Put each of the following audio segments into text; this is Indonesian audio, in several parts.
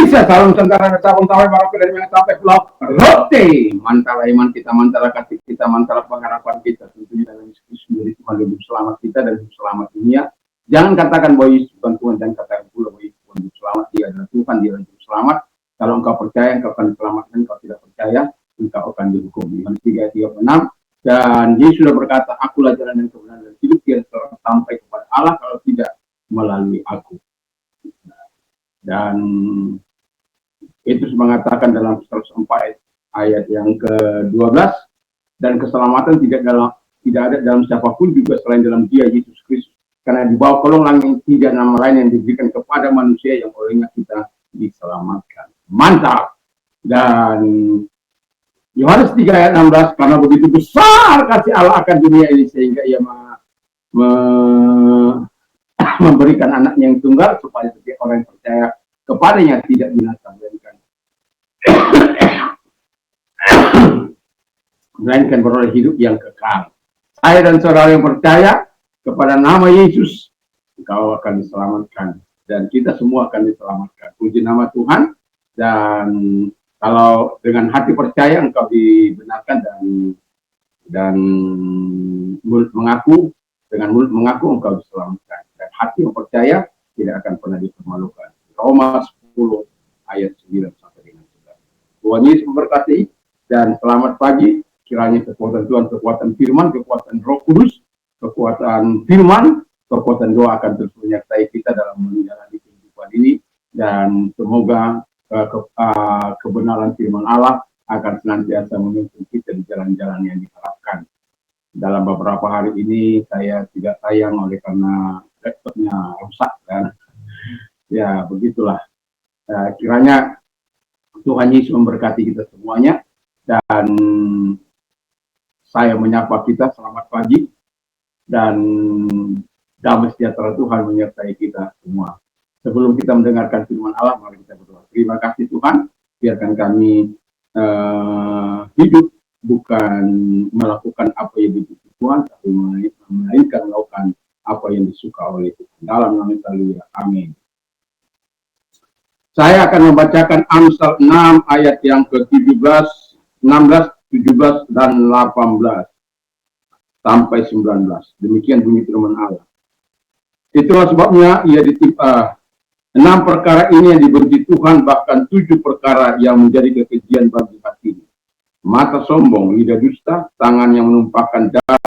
Indonesia, salam Nusantara, sabun tawai baroka dari mana sampai pulau Rote. Mantara iman kita, mantara kasih kita, mantara pengharapan kita. Tentunya dalam Yesus menjadi Tuhan dan Juru Selamat kita dan Juru Selamat dunia. Jangan katakan bahwa Yesus bukan Tuhan, jangan katakan pula bahwa Yesus bukan Juru Selamat. Dia adalah Tuhan, dia adalah Juru Selamat. Kalau engkau percaya, engkau akan diselamatkan. Kalau tidak percaya, engkau akan dihukum. Yohanes 3:36. Dan Yesus sudah berkata, akulah jalan dan kebenaran dan hidup, tiada seorang sampai kepada Allah kalau tidak melalui aku. Dan itu mengatakan dalam 104 ayat yang ke-12, dan keselamatan tidak ada dalam siapapun juga selain dalam Dia Yesus Kristus, karena di bawah kolong langit tidak nama lain yang diberikan kepada manusia yang olehnya kita diselamatkan. Mantap. Dan Yohanes 3 ayat 16, karena begitu besar kasih Allah akan dunia ini sehingga ia memberikan anaknya yang tunggal supaya setiap orang yang percaya kepadanya tidak binasa melainkan beroleh hidup yang kekal. Saya dan saudara yang percaya kepada nama Yesus, engkau akan diselamatkan dan kita semua akan diselamatkan. Puji nama Tuhan. Dan kalau dengan hati percaya engkau dibenarkan dan mulut mengaku, dengan mulut mengaku engkau diselamatkan. Dan hati yang percaya tidak akan pernah dipermalukan. Roma 10 ayat 9 sampai dengan 11. Tuhan Yesus memberkati dan selamat pagi. Kiranya kekuatan Tuhan, kekuatan firman, kekuatan Roh Kudus, kekuatan firman, kekuatan doa akan terus menyertai kita dalam menjalani kehidupan ini. Dan semoga kebenaran firman Allah akan senantiasa menuntun kita di jalan-jalan yang diharapkan. Dalam beberapa hari ini saya tidak tayang oleh karena laptopnya rusak kan. Ya begitulah. Kiranya Tuhan Yesus memberkati kita semuanya. Dan saya menyapa kita selamat pagi dan damai sejahtera Tuhan menyertai kita semua. Sebelum kita mendengarkan firman Allah, mari kita berdoa. Terima kasih Tuhan, biarkan kami hidup bukan melakukan apa yang dituju Tuhan, tapi melainkan melakukan apa yang disuka oleh Tuhan. Dalam nama Yesus, amin. Saya akan membacakan Amsal 6 ayat yang ke-17, 16, 17, dan 18 sampai 19. Demikian bunyi firman Allah. Itulah sebabnya ia ditimpa 6 perkara ini yang dibenci Tuhan, bahkan 7 perkara yang menjadi kekejian bagi hatinya. Mata sombong, lidah dusta, tangan yang menumpahkan darah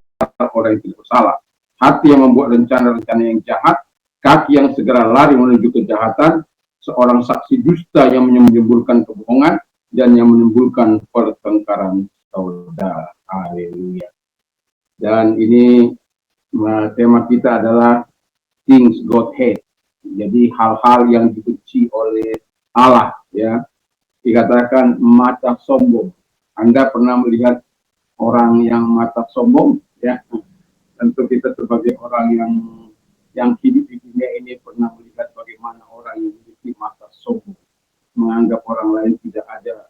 orang yang tidak bersalah, hati yang membuat rencana-rencana yang jahat, kaki yang segera lari menuju kejahatan, seorang saksi dusta yang menimbulkan kebohongan, dan yang menimbulkan pertengkaran saudara. Haleluya. Dan ini tema kita adalah things God hate. Jadi hal-hal yang dibenci oleh Allah, ya. Dikatakan mata sombong. Anda pernah melihat orang yang mata sombong, ya? Tentu kita sebagai orang yang hidup di dunia ini pernah melihat bagaimana orang yang memiliki mata sombong, menganggap orang lain tidak ada,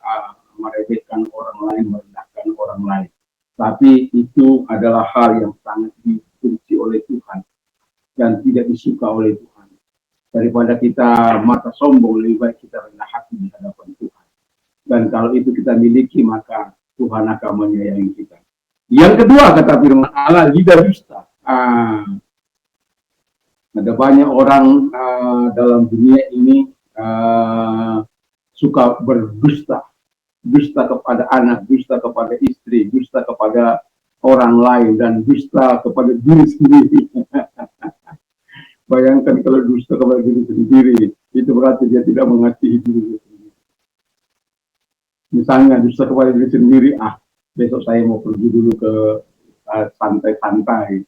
meremehkan orang lain, merendahkan orang lain. Tapi itu adalah hal yang sangat dibenci oleh Tuhan dan tidak disuka oleh Tuhan. Daripada kita mata sombong, lebih baik kita rendah hati di hadapan Tuhan. Dan kalau itu kita miliki, maka Tuhan akan menyayangi kita. Yang kedua, kata firman Allah, lidah dusta. Ada banyak orang dalam dunia ini suka berdusta. Dusta kepada anak, dusta kepada istri, dusta kepada orang lain, dan dusta kepada diri sendiri. Bayangkan kalau dusta kepada diri sendiri, itu berarti dia tidak mengasihi diri sendiri. Misalnya dusta kepada diri sendiri, besok saya mau pergi dulu ke santai-santai,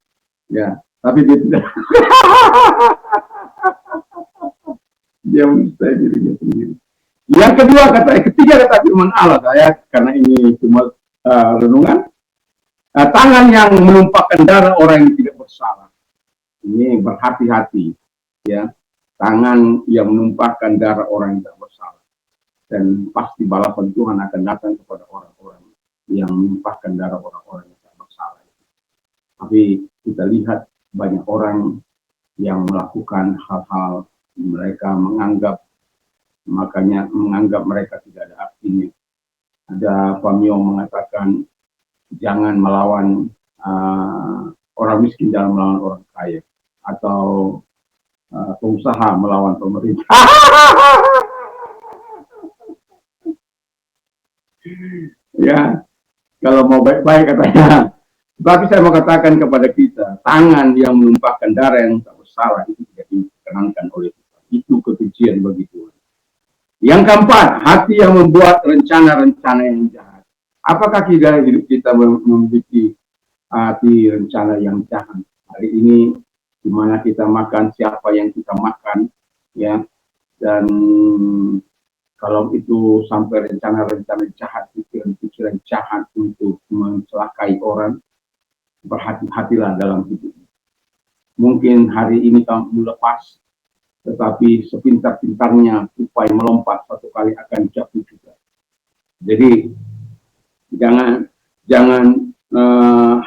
ya. Tapi dia tidak, dia mendusta dirinya sendiri. Yang kedua, ketiga kata firman Allah saya, karena ini cuma renungan, tangan yang menumpahkan darah orang yang tidak bersalah. Ini berhati-hati, ya. Tangan yang menumpahkan darah orang yang tidak bersalah. Dan pasti balasan Tuhan akan datang kepada orang-orang yang menumpahkan darah orang-orang yang tidak bersalah. Tapi kita lihat banyak orang yang melakukan hal-hal, mereka menganggap makanya menganggap mereka tidak ada artinya. Ada Pamio mengatakan jangan melawan orang miskin, jangan melawan orang kaya, atau pengusaha melawan pemerintah. Ya, kalau mau baik-baik katanya. Tapi saya mau katakan kepada kita, tangan yang menumpahkan darah yang tak bersalah itu tidak dikenankan oleh Tuhan. Itu kebencian bagi Tuhan. Yang keempat, hati yang membuat rencana-rencana yang jahat. Apakah kita hidup kita memiliki hati rencana yang jahat? Hari ini, di mana kita makan, siapa yang kita makan, ya, dan kalau itu sampai rencana-rencana jahat, pikiran-pikiran jahat untuk mencelakai orang, berhati-hatilah dalam hidup. Mungkin hari ini kamu lepas, tetapi sepintar-pintarnya upaya melompat satu kali akan jatuh juga. Jadi jangan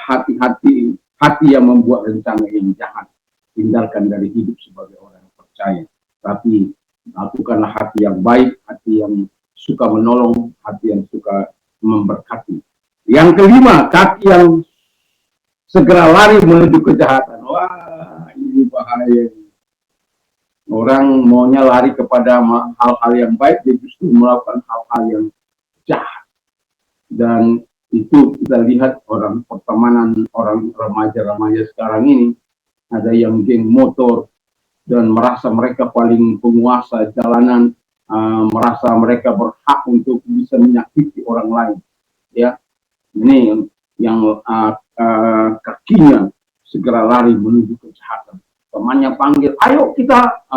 hati-hati, hati yang membuat rencana yang jahat, tinggalkan dari hidup sebagai orang yang percaya. Tapi lakukanlah hati yang baik, hati yang suka menolong, hati yang suka memberkati. Yang kelima, kaki yang segera lari menuju kejahatan. Wah, ini bahaya. Orang maunya lari kepada hal-hal yang baik, dia justru melakukan hal-hal yang jahat. Dan itu kita lihat orang pertemanan, orang remaja-remaja sekarang ini, ada yang geng motor, dan merasa mereka paling penguasa jalanan, merasa mereka berhak untuk bisa menyakiti orang lain. Ya, ini yang kakinya segera lari menuju kejahatan. Temannya panggil, ayo kita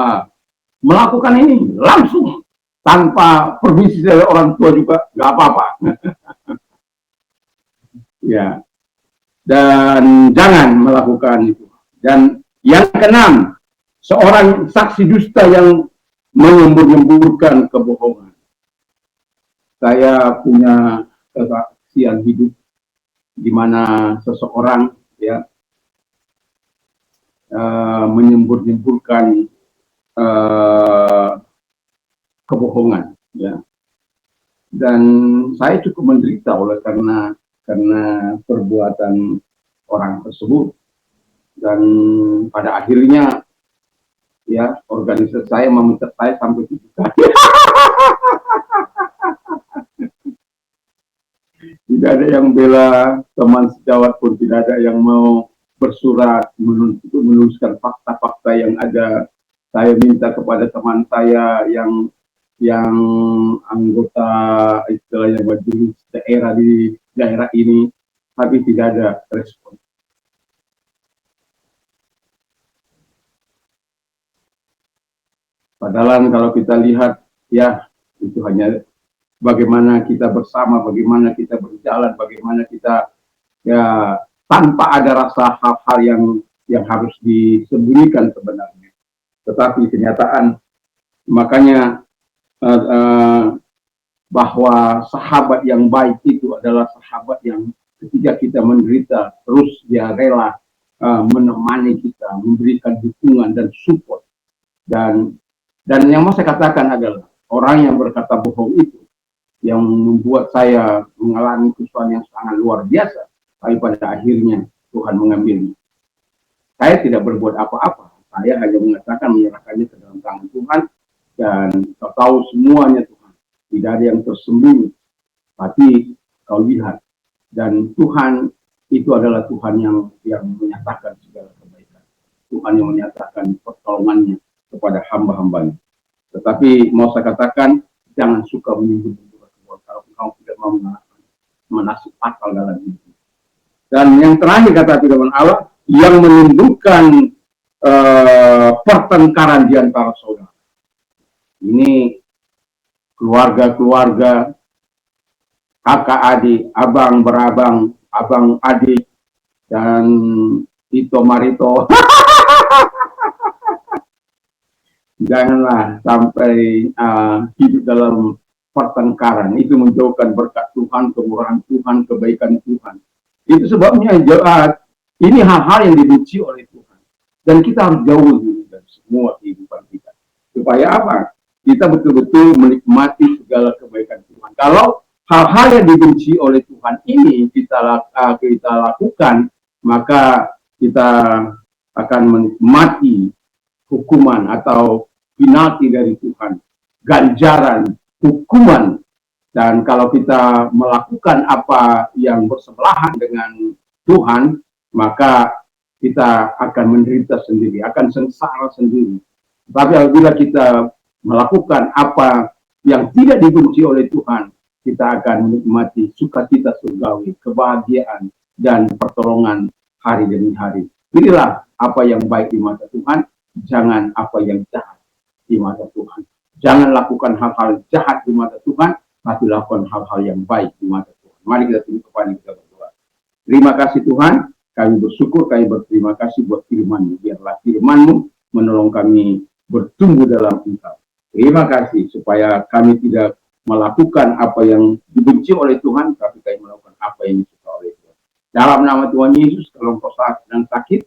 melakukan ini langsung tanpa permisi dari orang tua juga nggak apa-apa. Ya, dan jangan melakukan itu. Dan yang keenam, seorang saksi dusta yang menyembur-nyemburkan kebohongan. Saya punya kesaksian hidup di mana seseorang ya menyembur-nyemburkan kebohongan, ya, dan saya cukup menderita oleh karena perbuatan orang tersebut, dan pada akhirnya ya organisasi saya meminta saya sampai 7 kali. Tidak ada yang bela teman sejawat pun, tidak ada yang mau bersurat menuliskan fakta-fakta yang ada. Saya minta kepada teman saya yang anggota istilahnya majelis daerah di daerah ini, tapi tidak ada respon. Padahal kalau kita lihat, ya itu hanya bagaimana kita bersama, bagaimana kita berjalan, bagaimana kita ya tanpa ada rasa hal-hal yang harus disembunyikan sebenarnya. Tetapi kenyataan, makanya bahwa sahabat yang baik itu adalah sahabat yang ketika kita menderita, terus dia rela menemani kita, memberikan dukungan dan support. Dan yang mau saya katakan adalah orang yang berkata bohong itu yang membuat saya mengalami kesulitan yang sangat luar biasa, tapi pada akhirnya Tuhan mengambilnya. Saya tidak berbuat apa-apa, saya hanya mengatakan menyerahkannya ke dalam tangan Tuhan, dan kau tahu semuanya Tuhan, tidak ada yang tersembunyi, tapi kau lihat, dan Tuhan itu adalah Tuhan yang menyatakan segala kebaikan, Tuhan yang menyatakan pertolongannya kepada hamba-hambanya. Tetapi mau saya katakan, jangan suka menyembunyikan kalau engkau tidak mau menasib akal dalam hidup. Dan yang terakhir kata firman Allah, yang menimbulkan pertengkaran di antara saudara. Ini keluarga-keluarga, kakak adik, abang berabang, abang adik, dan Tito Marito. Janganlah sampai hidup dalam pertengkaran. Itu menjauhkan berkat Tuhan, kemurahan Tuhan, kebaikan Tuhan. Itu sebabnya ini hal-hal yang dibenci oleh Tuhan. Dan kita harus jauh dari semua kehidupan kita. Supaya apa? kita betul-betul menikmati segala kebaikan Tuhan. Kalau hal-hal yang dibenci oleh Tuhan ini kita lakukan, maka kita akan menikmati hukuman atau penalti dari Tuhan, ganjaran, hukuman. Dan kalau kita melakukan apa yang bersebelahan dengan Tuhan, maka kita akan menderita sendiri, akan sengsara sendiri. Tapi apabila kita melakukan apa yang tidak dibenci oleh Tuhan, kita akan menikmati sukacita surgawi, kebahagiaan, dan pertolongan hari demi hari. Inilah apa yang baik di mata Tuhan, jangan apa yang jahat di mata Tuhan. Jangan lakukan hal-hal jahat di mata Tuhan, tapi lakukan hal-hal yang baik di mata Tuhan. Mari kita tunduk kepala kita berdoa. Terima kasih Tuhan, kami bersyukur, kami berterima kasih buat firman-Mu. Biarlah firman-Mu menolong kami bertumbuh dalam Engkau. Terima kasih supaya kami tidak melakukan apa yang dibenci oleh Tuhan, tapi kami melakukan apa yang disukai oleh Tuhan. Dalam nama Tuhan Yesus, kalau engkau sedang sakit,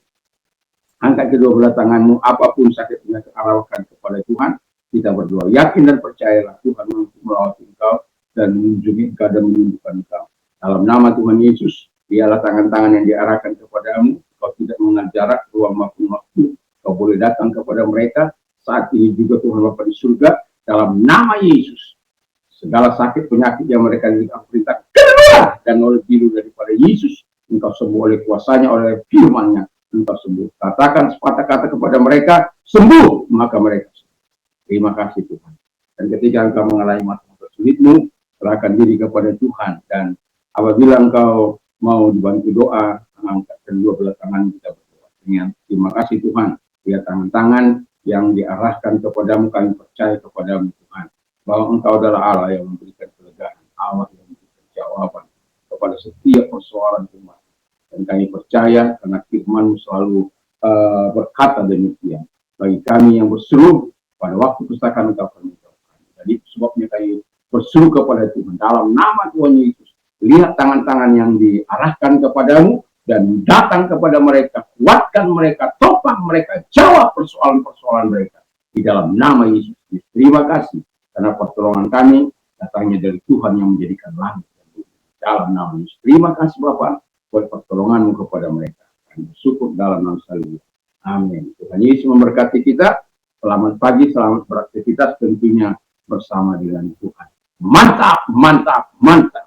angkat kedua belah tanganmu, apapun sakit penyakit arahkan kepada Tuhan. Kita berdoa, yakin dan percayalah Tuhan mampu melawat engkau dan mengunjungi engkau dan menyembuhkan engkau. Dalam nama Tuhan Yesus, dialah tangan-tangan yang diarahkan kepadamu. Kau tidak mengenal jarak, ruang maupun waktu. Kau boleh datang kepada mereka. Saat ini juga Tuhan Bapa di surga, dalam nama Yesus, segala sakit penyakit yang mereka perintah keluar dan oleh biru daripada Yesus, engkau sembuh oleh kuasanya, oleh firman-Nya, engkau sembuh. Katakan sepatah kata kepada mereka, sembuh, maka mereka sembuh. Terima kasih Tuhan. Dan ketika engkau mengalami masa-masa sulitmu, serahkan diri kepada Tuhan. Dan apabila engkau mau dibantu doa, angkat kedua belah tangan kita berdoa. Terima kasih Tuhan. Lihat tangan-tangan yang diarahkan kepadamu, kami percaya kepadamu Tuhan. Bahwa engkau adalah Allah yang memberikan kelegaan, Allah yang memberikan jawaban kepada setiap persoalan umat. Dan kami percaya karena firman-Mu selalu berkata demikian. Bagi kami yang berseru, pada waktu pustakaan engkau akan menjawabkan. Jadi sebabnya kami berseru kepada Tuhan. Dalam nama Tuhan Yesus, lihat tangan-tangan yang diarahkan kepadamu dan datang kepada mereka, kuatkan mereka, topang mereka, jawab persoalan-persoalan mereka. Di dalam nama Yesus. Terima kasih karena pertolongan kami datangnya dari Tuhan yang menjadikan langit dan bumi. Dalam nama Yesus. Terima kasih Bapa buat pertolongan-Mu kepada mereka. Kami bersyukur dalam nama Yesus. Amin. Tuhan Yesus memberkati kita. Selamat pagi, selamat beraktivitas tentunya bersama dengan Tuhan. Mantap, mantap, mantap.